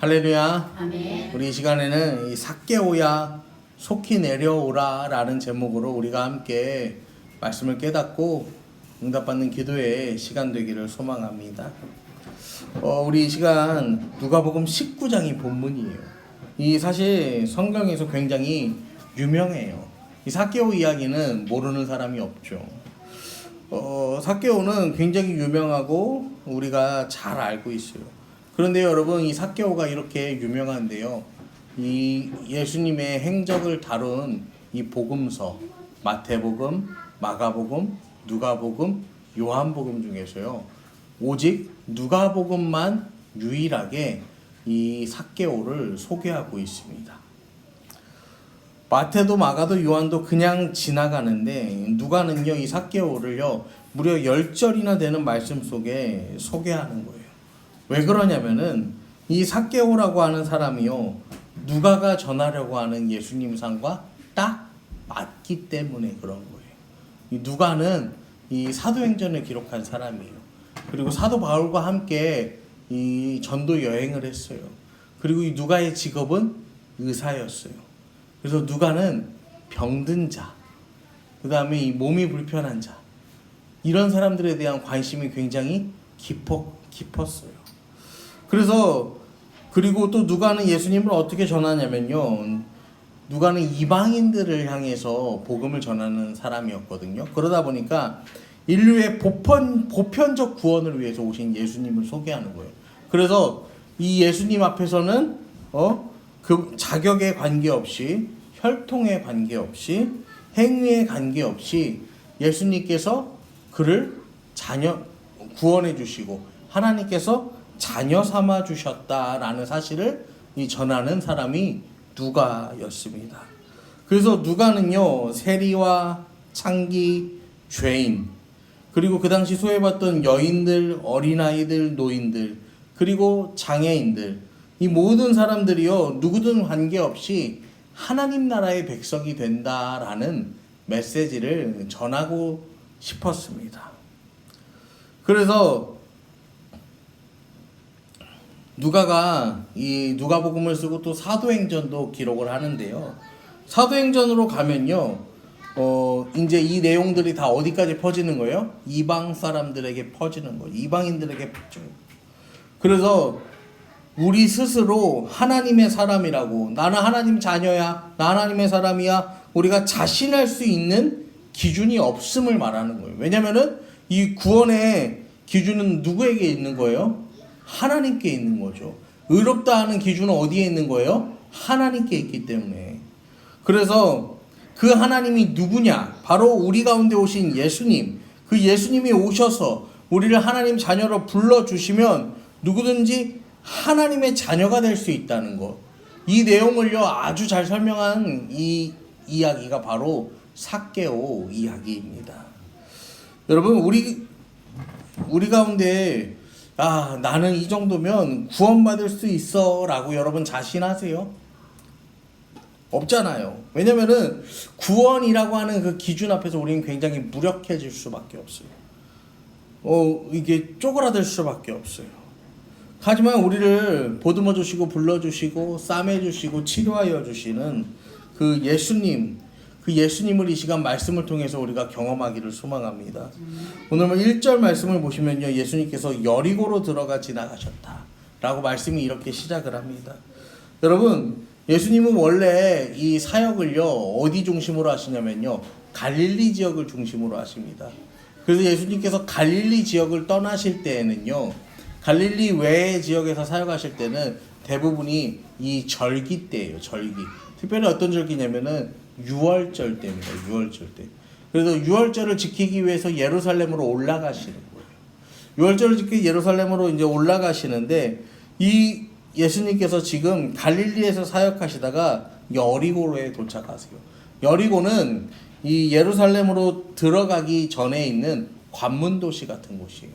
할렐루야. 아멘. 우리 이 시간에는 이 삭개오야 속히 내려오라 라는 제목으로 우리가 함께 말씀을 깨닫고 응답받는 기도의 시간 되기를 소망합니다. 우리 이 시간 누가복음 19장이 본문이에요. 이 사실 성경에서 굉장히 유명해요. 이 삭개오 이야기는 모르는 사람이 없죠. 삭개오는 굉장히 유명하고 우리가 잘 알고 있어요. 그런데 여러분, 이 삭개오가 이렇게 유명한데요, 이 예수님의 행적을 다룬 이 복음서, 마태복음, 마가복음, 누가복음, 요한복음 중에서요, 오직 누가복음만 유일하게 이 삭개오를 소개하고 있습니다. 마태도 마가도 요한도 그냥 지나가는데 누가는요, 이 삭개오를요 무려 10절이나 되는 말씀 속에 소개하는 거예요. 왜 그러냐면은 이 삭개오라고 하는 사람이요, 누가가 전하려고 하는 예수님상과 딱 맞기 때문에 그런 거예요. 이 누가는 이 사도행전을 기록한 사람이에요. 그리고 사도 바울과 함께 이 전도 여행을 했어요. 그리고 이 누가의 직업은 의사였어요. 그래서 누가는 병든 자, 그 다음에 이 몸이 불편한 자, 이런 사람들에 대한 관심이 굉장히 깊었어요. 그리고 또 누가는 예수님을 어떻게 전하냐면요, 누가는 이방인들을 향해서 복음을 전하는 사람이었거든요. 그러다 보니까 인류의 보편적 구원을 위해서 오신 예수님을 소개하는 거예요. 그래서 이 예수님 앞에서는 그 자격에 관계없이, 혈통에 관계없이, 행위에 관계없이 예수님께서 그를 구원해 주시고 하나님께서 자녀 삼아 주셨다라는 사실을 전하는 사람이 누가였습니다. 그래서 누가는요, 세리와 창기, 죄인, 그리고 그 당시 소외받던 여인들, 어린아이들, 노인들, 그리고 장애인들, 이 모든 사람들이요, 누구든 관계없이 하나님 나라의 백성이 된다라는 메시지를 전하고 싶었습니다. 그래서 누가가 이 누가복음을 쓰고 또 사도행전도 기록을 하는데요, 사도행전으로 가면요, 이제 이 내용들이 다 어디까지 퍼지는 거예요? 이방 사람들에게 퍼지는 거예요. 이방인들에게 퍼져요. 그래서 우리 스스로 하나님의 사람이라고, 나는 하나님 자녀야, 나 하나님의 사람이야, 우리가 자신할 수 있는 기준이 없음을 말하는 거예요. 왜냐면은 이 구원의 기준은 누구에게 있는 거예요? 하나님께 있는 거죠. 의롭다 하는 기준은 어디에 있는 거예요? 하나님께 있기 때문에. 그래서 그 하나님이 누구냐? 바로 우리 가운데 오신 예수님. 그 예수님이 오셔서 우리를 하나님 자녀로 불러주시면 누구든지 하나님의 자녀가 될 수 있다는 것. 이 내용을요, 아주 잘 설명한 이 이야기가 바로 삭개오 이야기입니다. 여러분, 우리 가운데 나는 이 정도면 구원받을 수 있어 라고 여러분 자신하세요? 없잖아요. 왜냐면은 구원이라고 하는 그 기준 앞에서 우리는 굉장히 무력해질 수밖에 없어요. 이게 쪼그라들 수밖에 없어요. 하지만 우리를 보듬어 주시고 불러주시고 싸매 주시고 치료하여 주시는 그 예수님을 이 시간 말씀을 통해서 우리가 경험하기를 소망합니다. 오늘 1절 말씀을 보시면요, 예수님께서 여리고로 들어가 지나가셨다 라고 말씀이 이렇게 시작을 합니다. 여러분, 예수님은 원래 이 사역을요, 어디 중심으로 하시냐면요, 갈릴리 지역을 중심으로 하십니다. 그래서 예수님께서 갈릴리 지역을 떠나실 때에는요, 갈릴리 외의 지역에서 사역하실 때는 대부분이 이 절기 때예요. 절기. 특별히 어떤 절기냐면은 6월절 때입니다. 6월절 때. 그래서 6월절을 지키기 위해서 예루살렘으로 올라가시는 거예요. 6월절을 지키기 예루살렘으로 이제 올라가시는데, 이 예수님께서 지금 갈릴리에서 사역하시다가 여리고로에 도착하세요. 여리고는 이 예루살렘으로 들어가기 전에 있는 관문 도시 같은 곳이에요.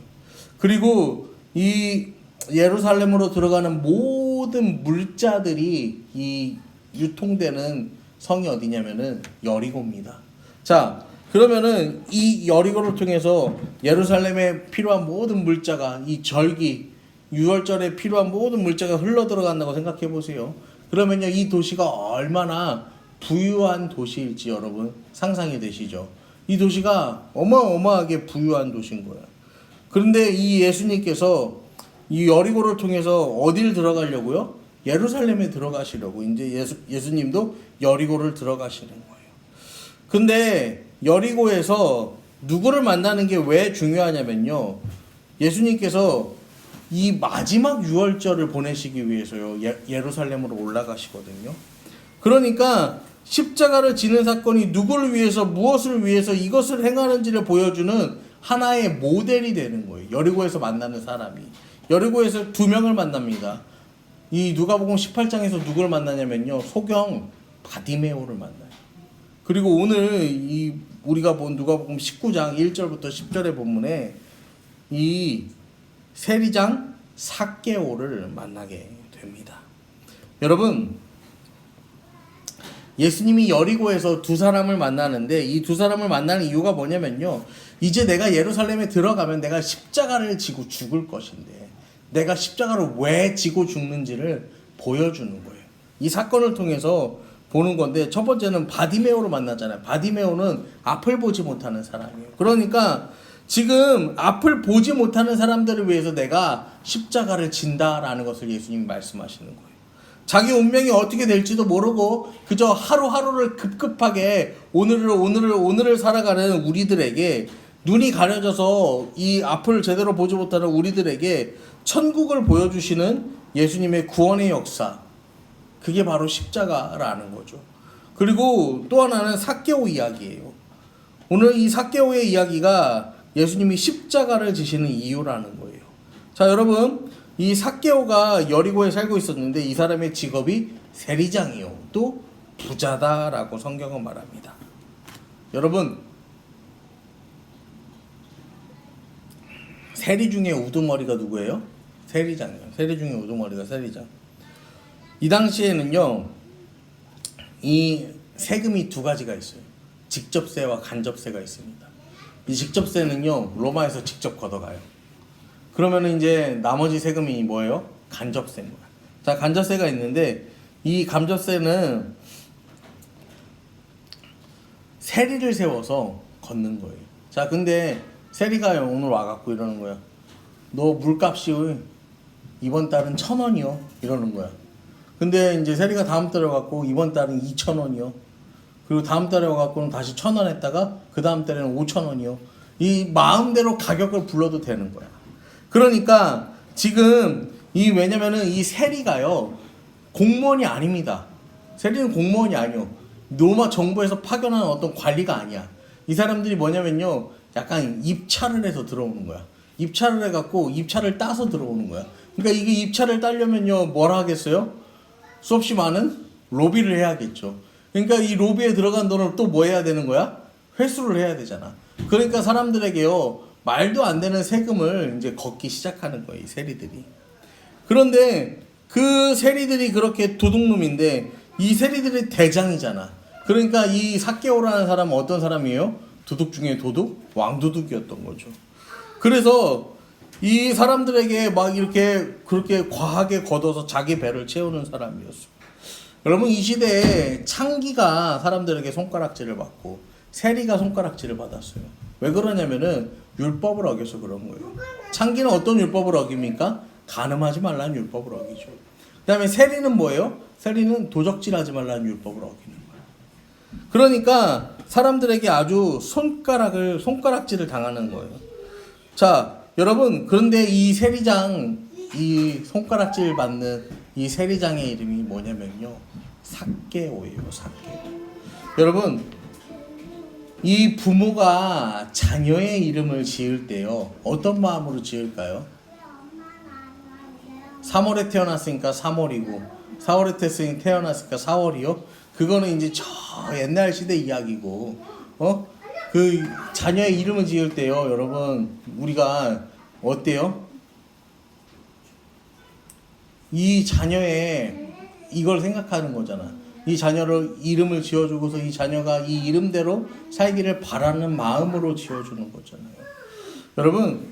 그리고 이 예루살렘으로 들어가는 모든 물자들이 이 유통되는 성이 어디냐면은 여리고입니다. 자, 그러면은 이 여리고를 통해서 예루살렘에 필요한 모든 물자가 이 절기, 유월절에 필요한 모든 물자가 흘러 들어간다고 생각해 보세요. 그러면요, 이 도시가 얼마나 부유한 도시일지 여러분 상상이 되시죠? 이 도시가 어마어마하게 부유한 도시인 거예요. 그런데 이 예수님께서 이 여리고를 통해서 어디를 들어가려고요? 예루살렘에 들어가시려고 이제 예수님도 여리고를 들어가시는 거예요. 근데 여리고에서 누구를 만나는 게 왜 중요하냐면요, 예수님께서 이 마지막 유월절을 보내시기 위해서요, 예루살렘으로 올라가시거든요. 그러니까 십자가를 지는 사건이 누구를 위해서, 무엇을 위해서 이것을 행하는지를 보여주는 하나의 모델이 되는 거예요. 여리고에서 만나는 사람이. 여리고에서 두 명을 만납니다. 이 누가복음 18장에서 누구를 만나냐면요, 소경 바디메오를 만나요. 그리고 오늘 이 우리가 본 누가복음 19장 1절부터 10절의 본문에 이 세리장 삭개오를 만나게 됩니다. 여러분, 예수님이 여리고에서 두 사람을 만나는데 이 두 사람을 만나는 이유가 뭐냐면요, 이제 내가 예루살렘에 들어가면 내가 십자가를 지고 죽을 것인데 내가 십자가를 왜 지고 죽는지를 보여주는 거예요. 이 사건을 통해서 보는 건데, 첫 번째는 바디메오로 만나잖아요. 바디메오는 앞을 보지 못하는 사람이에요. 그러니까 지금 앞을 보지 못하는 사람들을 위해서 내가 십자가를 진다라는 것을 예수님이 말씀하시는 거예요. 자기 운명이 어떻게 될지도 모르고 그저 하루하루를 급급하게 오늘을 살아가는 우리들에게, 눈이 가려져서 이 앞을 제대로 보지 못하는 우리들에게 천국을 보여주시는 예수님의 구원의 역사, 그게 바로 십자가라는 거죠. 그리고 또 하나는 삭개오 이야기예요. 오늘 이 삭개오의 이야기가 예수님이 십자가를 지시는 이유라는 거예요. 자, 여러분, 이 삭개오가 여리고에 살고 있었는데 이 사람의 직업이 세리장이요, 또 부자다라고 성경은 말합니다. 여러분, 세리 중에 우두머리가 누구예요? 세리장이에요. 세리 중에 우두머리가 세리장. 이 당시에는요, 이 세금이 두 가지가 있어요. 직접세와 간접세가 있습니다. 이 직접세는요, 로마에서 직접 걷어가요. 그러면 이제 나머지 세금이 뭐예요? 간접세인 거야. 자, 간접세가 있는데 이 간접세는 세리를 세워서 걷는 거예요. 자, 근데 세리가 오늘 와갖고 이러는 거야. 너 물값이 이번 달은 1,000원이요. 이러는 거야. 근데 이제 세리가 다음 달에 와갖고 이번 달은 2,000원이요. 그리고 다음 달에 와갖고는 다시 1,000원 했다가 그 다음 달에는 5,000원이요. 이 마음대로 가격을 불러도 되는 거야. 그러니까 지금 왜냐면은 이 세리가요, 공무원이 아닙니다. 세리는 공무원이 아니요. 로마 정부에서 파견한 어떤 관리가 아니야. 이 사람들이 뭐냐면요, 약간 입찰을 해서 들어오는 거야. 입찰을 해갖고 입찰을 따서 들어오는 거야. 그러니까 이게 입찰을 따려면요, 뭘 하겠어요? 수없이 많은 로비를 해야겠죠. 그러니까 이 로비에 들어간 돈을 또 뭐 해야 되는 거야? 회수를 해야 되잖아. 그러니까 사람들에게요, 말도 안 되는 세금을 이제 걷기 시작하는 거예요, 이 세리들이. 그런데 그 세리들이 그렇게 도둑놈인데 이 세리들이 대장이잖아. 그러니까 이 삭개오라는 사람은 어떤 사람이에요? 도둑 중에 도둑? 왕도둑이었던 거죠. 그래서 이 사람들에게 막 이렇게 그렇게 과하게 걷어서 자기 배를 채우는 사람이었어. 여러분, 이 시대에 창기가 사람들에게 손가락질을 받고 세리가 손가락질을 받았어요. 왜 그러냐면은 율법을 어겨서 그런 거예요. 창기는 어떤 율법을 어깁니까? 간음하지 말라는 율법을 어기죠. 그 다음에 세리는 뭐예요? 세리는 도적질하지 말라는 율법을 어기는 거예요. 그러니까 사람들에게 아주 손가락질을 당하는 거예요. 자, 여러분, 그런데 이 세리장, 이 손가락질 받는 이 세리장의 이름이 뭐냐면요, 삭개오예요. 삭개오. 여러분, 이 부모가 자녀의 이름을 지을 때요, 어떤 마음으로 지을까요? 3월에 태어났으니까 3월이고 4월에 태어났으니까 4월이요? 그거는 이제 저 옛날 시대 이야기고, 그 자녀의 이름을 지을 때요, 여러분, 우리가 어때요? 이 자녀의 이걸 생각하는 거잖아. 이 자녀를 이름을 지어주고서 이 자녀가 이 이름대로 살기를 바라는 마음으로 지어주는 거잖아요. 여러분,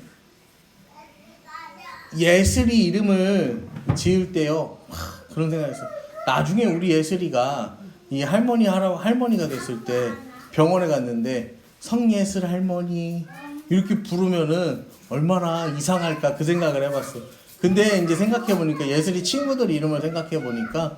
예슬이 이름을 지을 때요, 그런 생각했어. 나중에 우리 예슬이가 이 할머니가 됐을 때 병원에 갔는데 성예슬 할머니 이렇게 부르면은 얼마나 이상할까 그 생각을 해봤어. 근데 이제 생각해보니까 예슬이 친구들 이름을 생각해보니까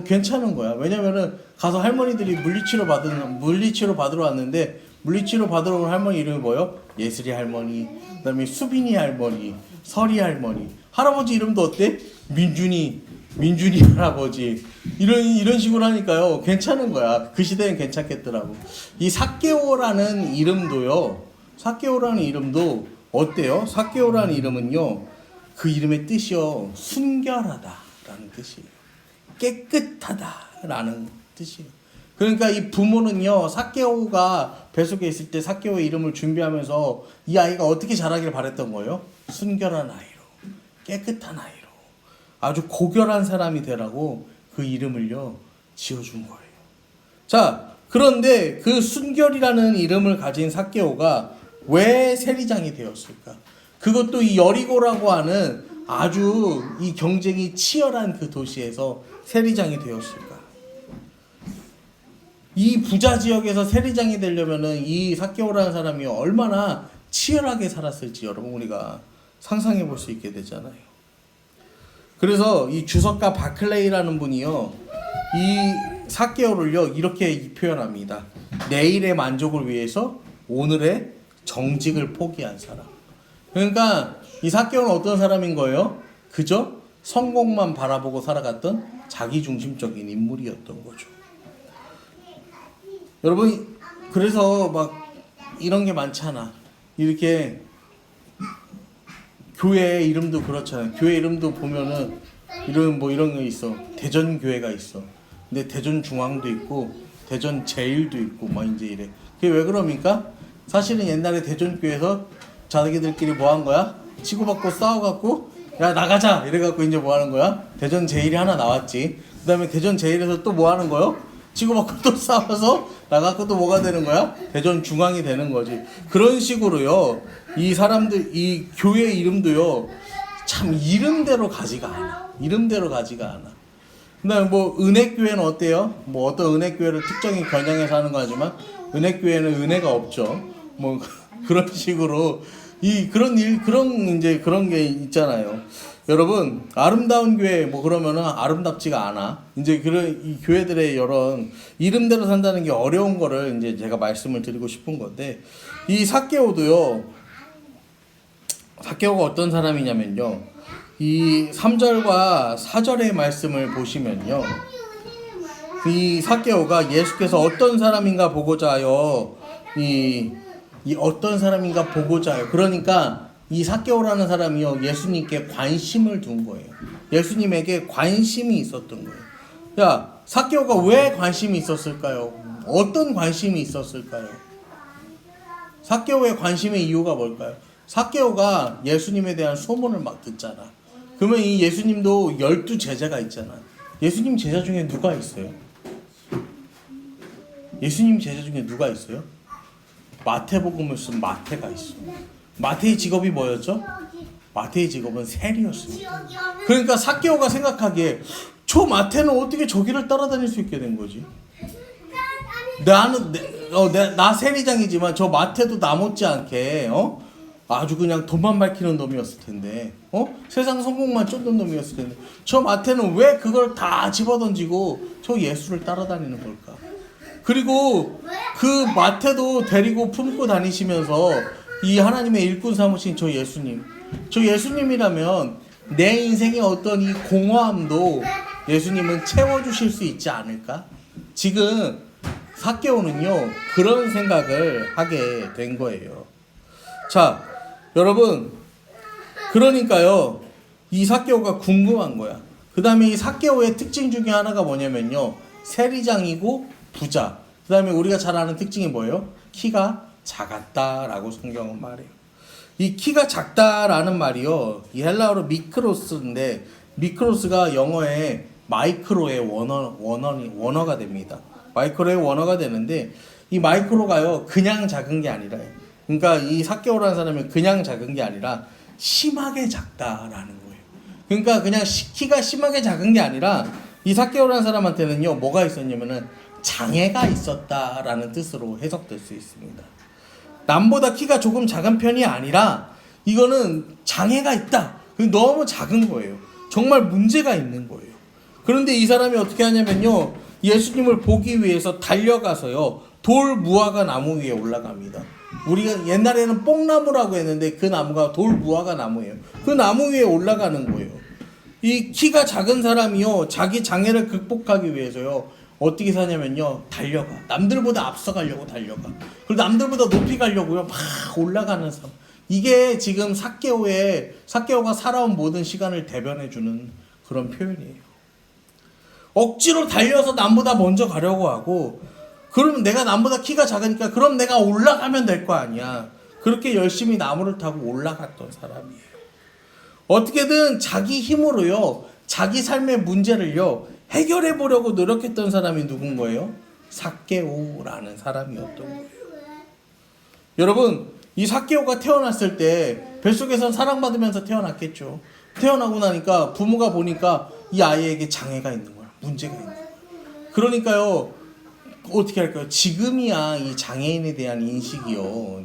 괜찮은 거야. 왜냐면은 가서 할머니들이 물리치료 받으러 왔는데 물리치료 받으러 온 할머니 이름이 뭐요? 예슬이 할머니, 그다음에 수빈이 할머니, 설이 할머니, 할아버지 이름도 어때? 민준이 할아버지 이런 식으로 하니까요 괜찮은 거야. 그 시대엔 괜찮겠더라고. 이 삭개오라는 이름도요. 삭개오라는 이름도 어때요? 삭개오라는 이름은요. 그 이름의 뜻이요. 순결하다라는 뜻이에요. 깨끗하다라는 뜻이에요. 그러니까 이 부모는요. 삭개오가 뱃속에 있을 때 삭개오의 이름을 준비하면서 이 아이가 어떻게 자라길 바랬던 거예요? 순결한 아이로, 깨끗한 아이로, 아주 고결한 사람이 되라고 그 이름을요 지어준 거예요. 자, 그런데 그 순결이라는 이름을 가진 삭개오가 왜 세리장이 되었을까? 그것도 이 여리고라고 하는 아주 이 경쟁이 치열한 그 도시에서 세리장이 되었을까? 이 부자 지역에서 세리장이 되려면은 이 삭개오라는 사람이 얼마나 치열하게 살았을지 여러분 우리가 상상해 볼 수 있게 되잖아요. 그래서 이 주석가 바클레이라는 분이요, 이 삭개오를요 이렇게 표현합니다. 내일의 만족을 위해서 오늘의 정직을 포기한 사람. 그러니까 이 삭개오는 어떤 사람인 거예요? 그저 성공만 바라보고 살아갔던 자기중심적인 인물이었던 거죠. 여러분, 그래서 막 이런 게 많잖아. 이렇게 교회 이름도 그렇잖아요. 교회 이름도 보면은 이런 거 있어. 대전교회가 있어. 근데 대전중앙도 있고 대전제일도 있고 막 이제 이래. 그게 왜 그럽니까? 사실은 옛날에 대전교회에서 자기들끼리 뭐 한 거야? 치고받고 싸워갖고 야 나가자 이래갖고 이제 뭐 하는 거야? 대전제일이 하나 나왔지. 그 다음에 대전제일에서 또 뭐 하는 거요? 치고받고 또 싸워서 나가고 또 뭐가 되는 거야? 대전중앙이 되는 거지. 그런 식으로요. 이 사람들 이 교회 이름도요. 참 이름대로 가지가 않아. 이름대로 가지가 않아. 그다음에 뭐 은혜교회는 어때요? 뭐 어떤 은혜교회를 특정히 겨냥해서 하는 거지만 은혜교회는 은혜가 없죠. 뭐 그런 식으로 그런 게 있잖아요. 여러분, 아름다운 교회 뭐 그러면은 아름답지가 않아. 이제 그런 이 교회들의 이런 이름대로 산다는 게 어려운 거를 이제 제가 말씀을 드리고 싶은 건데, 이 삭개오가 어떤 사람이냐면요. 이 3절과 4절의 말씀을 보시면요. 이 삭개오가 예수께서 어떤 사람인가 보고자 하여 이 어떤 사람인가 보고자 해요. 그러니까 이 삭개오라는 사람이요 예수님께 관심을 둔 거예요. 예수님에게 관심이 있었던 거예요. 야, 삭개오가 왜 관심이 있었을까요? 어떤 관심이 있었을까요? 삭개오의 관심의 이유가 뭘까요? 삭개오가 예수님에 대한 소문을 막 듣잖아. 그러면 이 예수님도 12제자가 있잖아. 예수님 제자 중에 누가 있어요? 예수님 제자 중에 누가 있어요? 마태복음을 쓴 마태가 있어. 마태의 직업이 뭐였죠? 마태의 직업은 세리였습니다. 그러니까 삭개오가 생각하기에 저 마태는 어떻게 저기를 따라다닐 수 있게 된 거지? 나 세리장이지만 저 마태도 나 못지않게 아주 그냥 돈만 밝히는 놈이었을 텐데 세상 성공만 쫓는 놈이었을 텐데 저 마태는 왜 그걸 다 집어던지고 저 예수를 따라다니는 걸까? 그리고 그 마태도 데리고 품고 다니시면서 이 하나님의 일꾼 삼으신 저 예수님이라면 내 인생의 어떤 이 공허함도 예수님은 채워주실 수 있지 않을까? 지금 삭개오는요 그런 생각을 하게 된 거예요. 자, 여러분, 그러니까요 이 삭개오가 궁금한 거야. 그 다음에 이 삭개오의 특징 중에 하나가 뭐냐면요, 세리장이고 부자. 그 다음에 우리가 잘 아는 특징이 뭐예요? 키가 작았다라고 성경은 말해요. 이 키가 작다라는 말이요, 이 헬라어로 미크로스인데 미크로스가 영어의 마이크로의 원어가 됩니다. 마이크로의 원어가 되는데 이 마이크로가요 그냥 작은 게 아니라, 그러니까 이 삭개오라는 사람이 그냥 작은 게 아니라 심하게 작다라는 거예요. 그러니까 그냥 키가 심하게 작은 게 아니라 이 삭개오라는 사람한테는요 뭐가 있었냐면은 장애가 있었다라는 뜻으로 해석될 수 있습니다. 남보다 키가 조금 작은 편이 아니라 이거는 장애가 있다. 너무 작은 거예요. 정말 문제가 있는 거예요. 그런데 이 사람이 어떻게 하냐면요 예수님을 보기 위해서 달려가서요 돌 무화과 나무 위에 올라갑니다. 우리가 옛날에는 뽕나무라고 했는데 그 나무가 돌 무화과 나무예요. 그 나무 위에 올라가는 거예요. 이 키가 작은 사람이요 자기 장애를 극복하기 위해서요 어떻게 사냐면요 달려가. 남들보다 앞서가려고 달려가. 그리고 남들보다 높이 가려고요 막 올라가는 사람. 이게 지금 삭개오가 살아온 모든 시간을 대변해주는 그런 표현이에요. 억지로 달려서 남보다 먼저 가려고 하고, 그러면 내가 남보다 키가 작으니까 그럼 내가 올라가면 될 거 아니야. 그렇게 열심히 나무를 타고 올라갔던 사람이에요. 어떻게든 자기 힘으로요 자기 삶의 문제를요 해결해 보려고 노력했던 사람이 누군 거예요? 삭개오라는 사람이었던 거예요. 여러분, 이 삭개오가 태어났을 때 뱃속에선 사랑받으면서 태어났겠죠. 태어나고 나니까 부모가 보니까 이 아이에게 장애가 있는 거야. 문제가 있는 거야. 그러니까요 어떻게 할까요? 지금이야 이 장애인에 대한 인식이요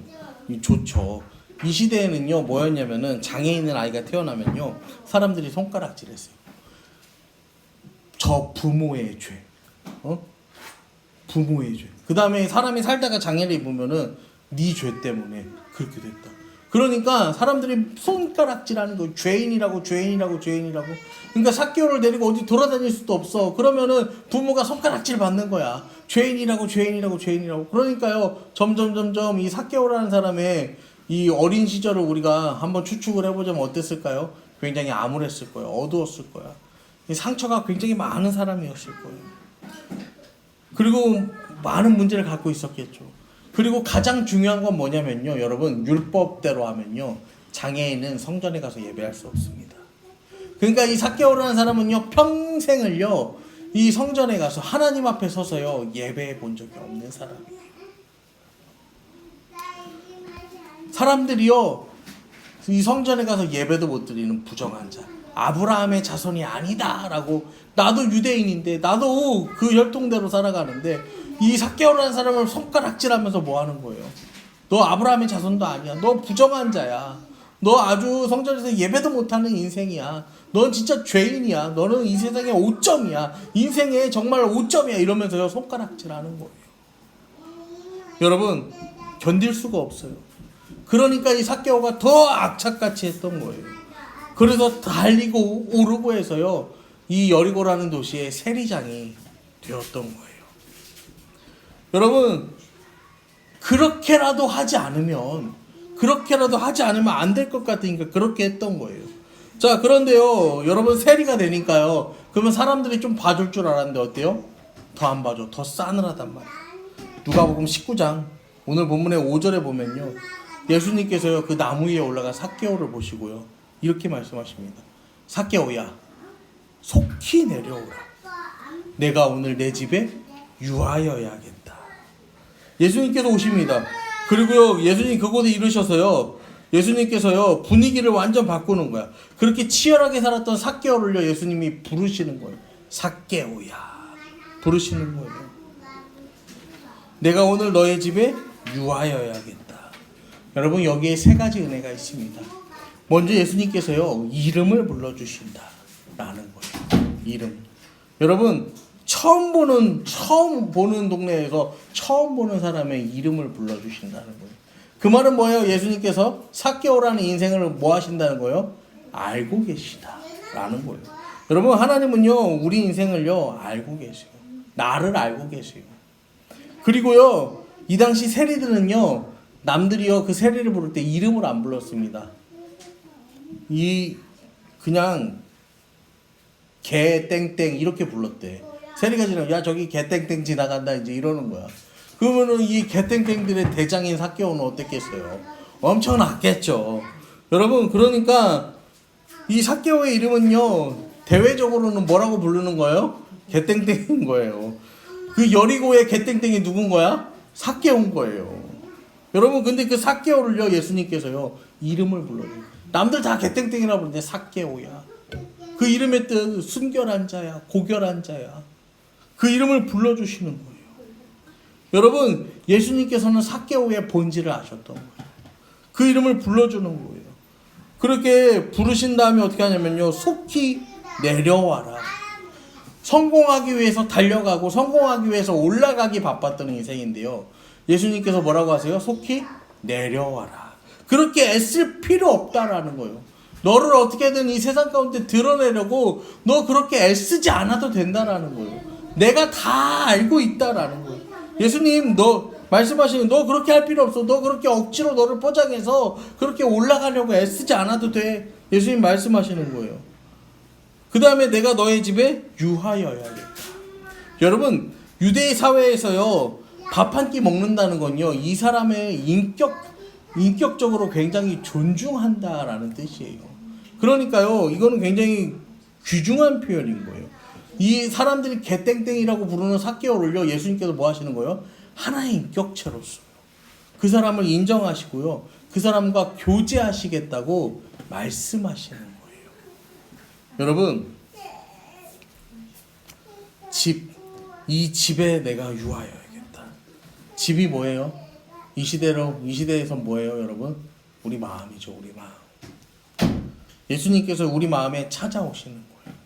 좋죠. 이 시대에는요 뭐였냐면은 장애 있는 아이가 태어나면요 사람들이 손가락질했어요. 저 부모의 죄, 부모의 죄. 그 다음에 사람이 살다가 장애를 입으면은 네 죄 때문에 그렇게 됐다. 그러니까 사람들이 손가락질하는 거 죄인이라고. 그러니까 삭개오를 데리고 어디 돌아다닐 수도 없어. 그러면은 부모가 손가락질 받는 거야. 죄인이라고. 그러니까요 점점 이 삭개오라는 사람의 이 어린 시절을 우리가 한번 추측을 해보자면 어땠을까요? 굉장히 암울했을 거예요. 어두웠을 거야. 상처가 굉장히 많은 사람이었을 거예요. 그리고 많은 문제를 갖고 있었겠죠. 그리고 가장 중요한 건 뭐냐면요 여러분, 율법대로 하면요 장애인은 성전에 가서 예배할 수 없습니다. 그러니까 이 삭개오라는 사람은요 평생을요 이 성전에 가서 하나님 앞에 서서요 예배해 본 적이 없는 사람이에요. 사람들이요 이 성전에 가서 예배도 못 드리는 부정한 자, 아브라함의 자손이 아니다라고, 나도 유대인인데 나도 그 혈통대로 살아가는데 이 삭개오라는 사람을 손가락질하면서 뭐 하는 거예요? 너 아브라함의 자손도 아니야. 너 부정한 자야. 너 아주 성전에서 예배도 못하는 인생이야. 넌 진짜 죄인이야. 너는 이 세상의 5점이야. 인생의 정말 5점이야. 이러면서요 손가락질하는 거예요. 여러분, 견딜 수가 없어요. 그러니까 이 삭개오가 더 악착같이 했던 거예요. 그래서 달리고 오르고 해서요 이 여리고라는 도시의 세리장이 되었던 거예요. 여러분, 그렇게라도 하지 않으면 안 될 것 같으니까 그렇게 했던 거예요. 자, 그런데요 여러분, 세리가 되니까요 그러면 사람들이 좀 봐줄 줄 알았는데 어때요? 더 안 봐줘. 더 싸늘하단 말이에요. 누가복음 19장 오늘 본문의 5절에 보면요 예수님께서요 그 나무 위에 올라가 삭개오를 보시고요 이렇게 말씀하십니다. 삭개오야, 속히 내려오라. 내가 오늘 내 집에 유하여야겠다. 예수님께서 오십니다. 그리고요 예수님 그곳에 이르셔서요 예수님께서요 분위기를 완전 바꾸는 거야. 그렇게 치열하게 살았던 삭개오를요 예수님이 부르시는 거예요. 삭개오야 부르시는 거예요. 내가 오늘 너의 집에 유하여야겠다. 여러분, 여기에 세 가지 은혜가 있습니다. 먼저 예수님께서요 이름을 불러주신다 라는 거예요. 이름. 여러분, 처음 보는 동네에서 처음 보는 사람의 이름을 불러주신다는 거예요. 그 말은 뭐예요? 예수님께서 삭개오라는 인생을 뭐 하신다는 거예요? 알고 계시다라는 거예요. 여러분, 하나님은요 우리 인생을요 알고 계세요. 나를 알고 계세요. 그리고요 이 당시 세리들은요 남들이요 그 세리를 부를 때 이름을 안 불렀습니다. 그냥 개 땡땡 이렇게 불렀대. 세리가 지나면 야 저기 개 땡땡 지나간다 이제 이러는 거야. 그러면은 이 개 땡땡들의 대장인 삭개오는 어땠겠어요? 엄청났겠죠. 여러분, 그러니까 이 삭개오의 이름은요 대외적으로는 뭐라고 부르는 거예요? 개 땡땡인 거예요. 그 여리고의 개 땡땡이 누군 거야? 삭개오인 거예요. 여러분, 근데 그 삭개오를요 예수님께서요 이름을 불러요. 남들 다 개땡땡이라고 부르는데 삭개오야. 그 이름의 뜻 순결한 자야, 고결한 자야. 그 이름을 불러주시는 거예요. 여러분, 예수님께서는 삭개오의 본질을 아셨던 거예요. 그 이름을 불러주는 거예요. 그렇게 부르신 다음에 어떻게 하냐면요, 속히 내려와라. 성공하기 위해서 달려가고 성공하기 위해서 올라가기 바빴던 인생인데요, 예수님께서 뭐라고 하세요? 속히 내려와라. 그렇게 애쓸 필요 없다라는 거예요. 너를 어떻게든 이 세상 가운데 드러내려고 너 그렇게 애쓰지 않아도 된다라는 거예요. 내가 다 알고 있다라는 거예요. 예수님 말씀하시는, 너 그렇게 할 필요 없어. 너 그렇게 억지로 너를 포장해서 그렇게 올라가려고 애쓰지 않아도 돼. 예수님 말씀하시는 거예요. 그 다음에 내가 너의 집에 유하여야겠다. 여러분, 유대의 사회에서요, 밥 한 끼 먹는다는 건요, 이 사람의 인격적으로 굉장히 존중한다라는 뜻이에요. 그러니까요, 이거는 굉장히 귀중한 표현인 거예요. 이 사람들이 개땡땡이라고 부르는 삭개오를요, 예수님께서 뭐 하시는 거예요? 하나의 인격체로서 그 사람을 인정하시고요, 그 사람과 교제하시겠다고 말씀하시는 거예요. 여러분, 이 집에 내가 유하여야겠다. 집이 뭐예요? 이 시대에서 뭐예요, 여러분? 우리 마음이죠, 우리 마음. 예수님께서 우리 마음에 찾아오시는 거예요.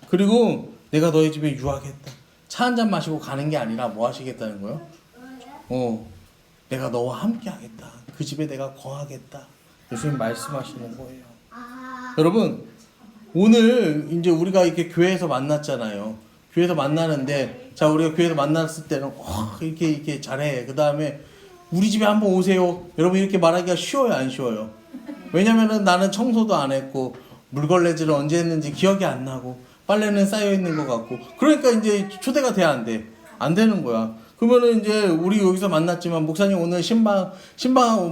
그리고 내가 너희 집에 유하겠다. 차 한잔 마시고 가는 게 아니라 뭐 하시겠다는 거예요? 내가 너와 함께 하겠다. 그 집에 내가 거하겠다. 예수님 말씀하시는 거예요. 여러분, 오늘 이제 우리가 이렇게 교회에서 만났잖아요. 교회에서 만나는데, 자, 우리가 교회에서 만났을 때는 이렇게 잘해. 그 다음에 우리 집에 한번 오세요. 여러분, 이렇게 말하기가 쉬워요, 안 쉬워요? 왜냐면은 나는 청소도 안 했고, 물걸레질을 언제 했는지 기억이 안 나고, 빨래는 쌓여 있는 것 같고, 그러니까 이제 초대가 돼야 안 돼. 안 되는 거야. 그러면은 이제 우리 여기서 만났지만, 목사님 오늘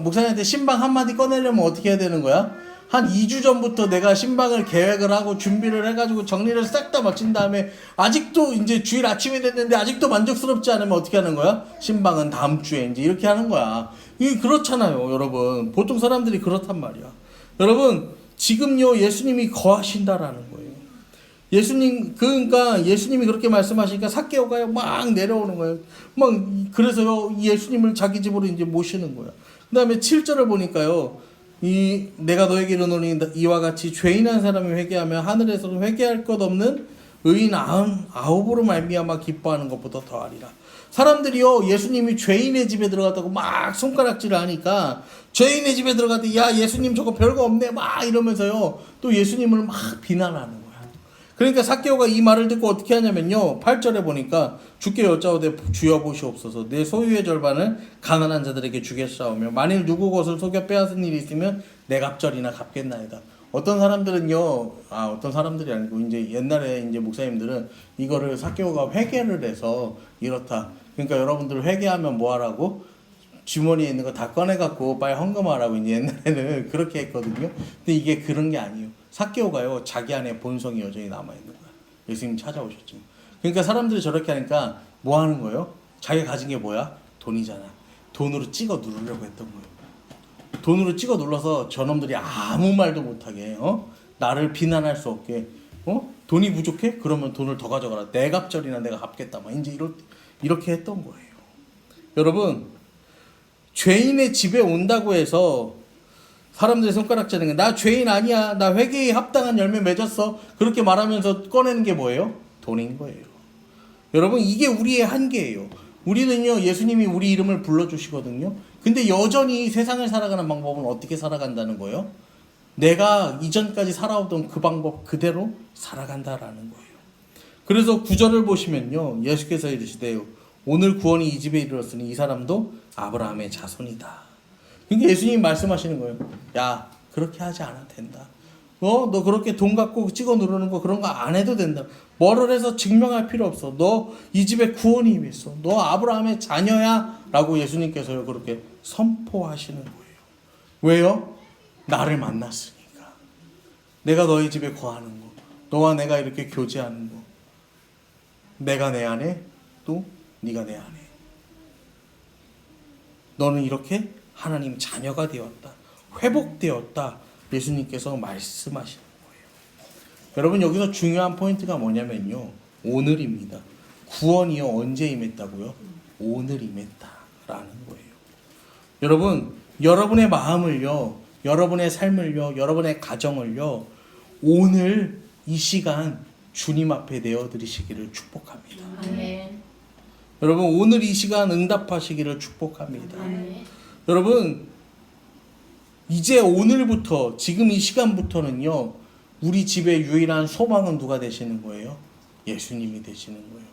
목사님한테 신방 한마디 꺼내려면 어떻게 해야 되는 거야? 한 2주 전부터 내가 신방을 계획을 하고 준비를 해가지고 정리를 싹 다 마친 다음에, 아직도 이제 주일 아침이 됐는데 아직도 만족스럽지 않으면 어떻게 하는 거야? 신방은 다음 주에 이제 이렇게 하는 거야. 이게 그렇잖아요, 여러분. 보통 사람들이 그렇단 말이야. 여러분, 지금요, 예수님이 거하신다라는 거예요. 그러니까 예수님이 그렇게 말씀하시니까 삭개오가요, 막 내려오는 거예요. 그래서요, 예수님을 자기 집으로 이제 모시는 거야. 그 다음에 7절을 보니까요, 내가 너에게 이르노니 이와 같이 죄인한 사람이 회개하며 하늘에서는 회개할 것 없는 의인 99으로 말미암아 기뻐하는 것보다 더하리라. 사람들이요, 예수님이 죄인의 집에 들어갔다고 막 손가락질을 하니까, 죄인의 집에 들어갔더니 야, 예수님 저거 별거 없네 막 이러면서요, 또 예수님을 막 비난하는 거야. 그러니까 삭개오가 이 말을 듣고 어떻게 하냐면요, 8절에 보니까 주께 여짜오되 주여 보시옵소서, 내 소유의 절반을 가난한 자들에게 주겠사오며 만일 누구 것을 속여 빼앗은 일이 있으면 내 갑절이나 갚겠나이다. 어떤 사람들은요, 어떤 사람들이 아니고 이제 옛날에 이제 목사님들은 이거를 삭개오가 회개를 해서 이렇다. 그러니까 여러분들 회개하면 뭐 하라고? 주머니에 있는 거 다 꺼내갖고 빨리 헌금하라고 이제 옛날에는 그렇게 했거든요. 근데 이게 그런 게 아니에요. 삭개오가요, 자기 안에 본성이 여전히 남아있는 거야. 예수님 찾아오셨죠. 그러니까 사람들이 저렇게 하니까 뭐 하는 거예요? 자기가 가진 게 뭐야? 돈이잖아. 돈으로 찍어 누르려고 했던 거예요. 돈으로 찍어 눌러서 저놈들이 아무 말도 못하게, 나를 비난할 수 없게, 돈이 부족해? 그러면 돈을 더 가져가라. 내 갑절이나 내가 갚겠다. 막 이제 이렇게 했던 거예요. 여러분, 죄인의 집에 온다고 해서 사람들이 손가락질하는 게, 나 죄인 아니야, 나 회개에 합당한 열매 맺었어, 그렇게 말하면서 꺼내는 게 뭐예요? 돈인 거예요. 여러분, 이게 우리의 한계예요. 우리는요, 예수님이 우리 이름을 불러주시거든요. 근데 여전히 세상을 살아가는 방법은 어떻게 살아간다는 거예요? 내가 이전까지 살아오던 그 방법 그대로 살아간다라는 거예요. 그래서 9절을 보시면요, 예수께서 이르시되 오늘 구원이 이 집에 이르렀으니 이 사람도 아브라함의 자손이다. 그러니까 예수님이 말씀하시는 거예요. 야, 그렇게 하지 않아도 된다. 너 그렇게 돈 갖고 찍어 누르는 거 그런 거 안 해도 된다. 뭐를 해서 증명할 필요 없어. 너 이 집에 구원이 있어. 너 아브라함의 자녀야. 라고 예수님께서요, 그렇게 선포하시는 거예요. 왜요? 나를 만났으니까. 내가 너희 집에 거하는 거, 너와 내가 이렇게 교제하는 거, 내가 내 안에, 또 네가 내 안에. 너는 이렇게 하나님 자녀가 되었다, 회복되었다 예수님께서 말씀하시는 거예요. 여러분 여기서 중요한 포인트가 뭐냐면요. 오늘입니다. 구원이요 언제 임했다고요? 오늘 임했다라는 거예요. 여러분 여러분의 마음을요, 여러분의 삶을요, 여러분의 가정을요 오늘 이 시간 주님 앞에 내어드리시기를 축복합니다. 아멘. 여러분 오늘 이 시간 응답하시기를 축복합니다. 아멘. 여러분 이제 오늘부터 지금 이 시간부터는요 우리 집의 유일한 소망은 누가 되시는 거예요? 예수님이 되시는 거예요.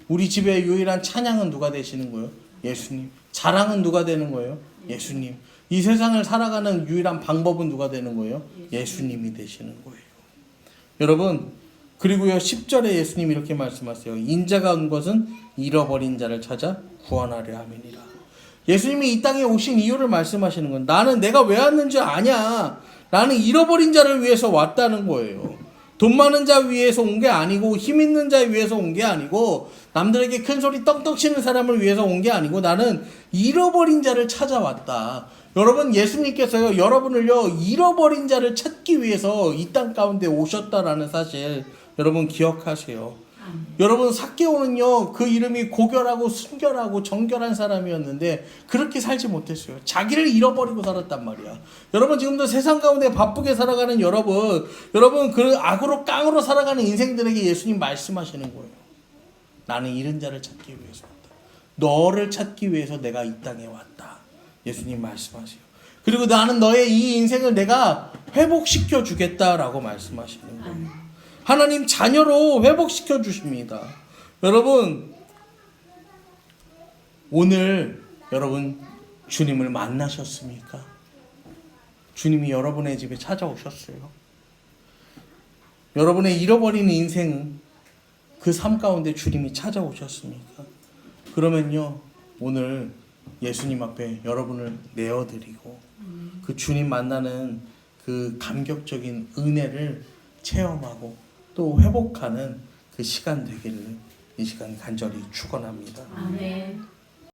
우리 집의 유일한 찬양은 누가 되시는 거예요? 예수님. 자랑은 누가 되는 거예요? 예수님. 이 세상을 살아가는 유일한 방법은 누가 되는 거예요? 예수님이 되시는 거예요. 여러분 그리고요 10절에 예수님이 이렇게 말씀하세요. 인자가 온 것은 잃어버린 자를 찾아 구원하려 함이니라. 예수님이 이 땅에 오신 이유를 말씀하시는 건 나는 내가 왜 왔는지 아냐. 나는 잃어버린 자를 위해서 왔다는 거예요. 돈 많은 자 위해서 온 게 아니고 힘 있는 자 위해서 온 게 아니고 남들에게 큰 소리 떡떡 치는 사람을 위해서 온 게 아니고 나는 잃어버린 자를 찾아왔다. 여러분 예수님께서요 여러분을요 잃어버린 자를 찾기 위해서 이 땅 가운데 오셨다라는 사실 여러분 기억하세요. 여러분 삭개오는요 그 이름이 고결하고 순결하고 정결한 사람이었는데 그렇게 살지 못했어요. 자기를 잃어버리고 살았단 말이야. 여러분 지금도 세상 가운데 바쁘게 살아가는 여러분 그 악으로 깡으로 살아가는 인생들에게 예수님 말씀하시는 거예요. 나는 잃은 자를 찾기 위해서 왔다. 너를 찾기 위해서 내가 이 땅에 왔다. 예수님 말씀하세요. 그리고 나는 너의 이 인생을 내가 회복시켜 주겠다라고 말씀하시는 거예요. 하나님 자녀로 회복시켜 주십니다. 여러분 오늘 여러분 주님을 만나셨습니까? 주님이 여러분의 집에 찾아오셨어요. 여러분의 잃어버린 인생은 그 삶 가운데 주님이 찾아오셨습니까? 그러면요 오늘 예수님 앞에 여러분을 내어드리고 그 주님 만나는 그 감격적인 은혜를 체험하고 또 회복하는 그 시간 되기를 이 시간 간절히 축원합니다. 아멘.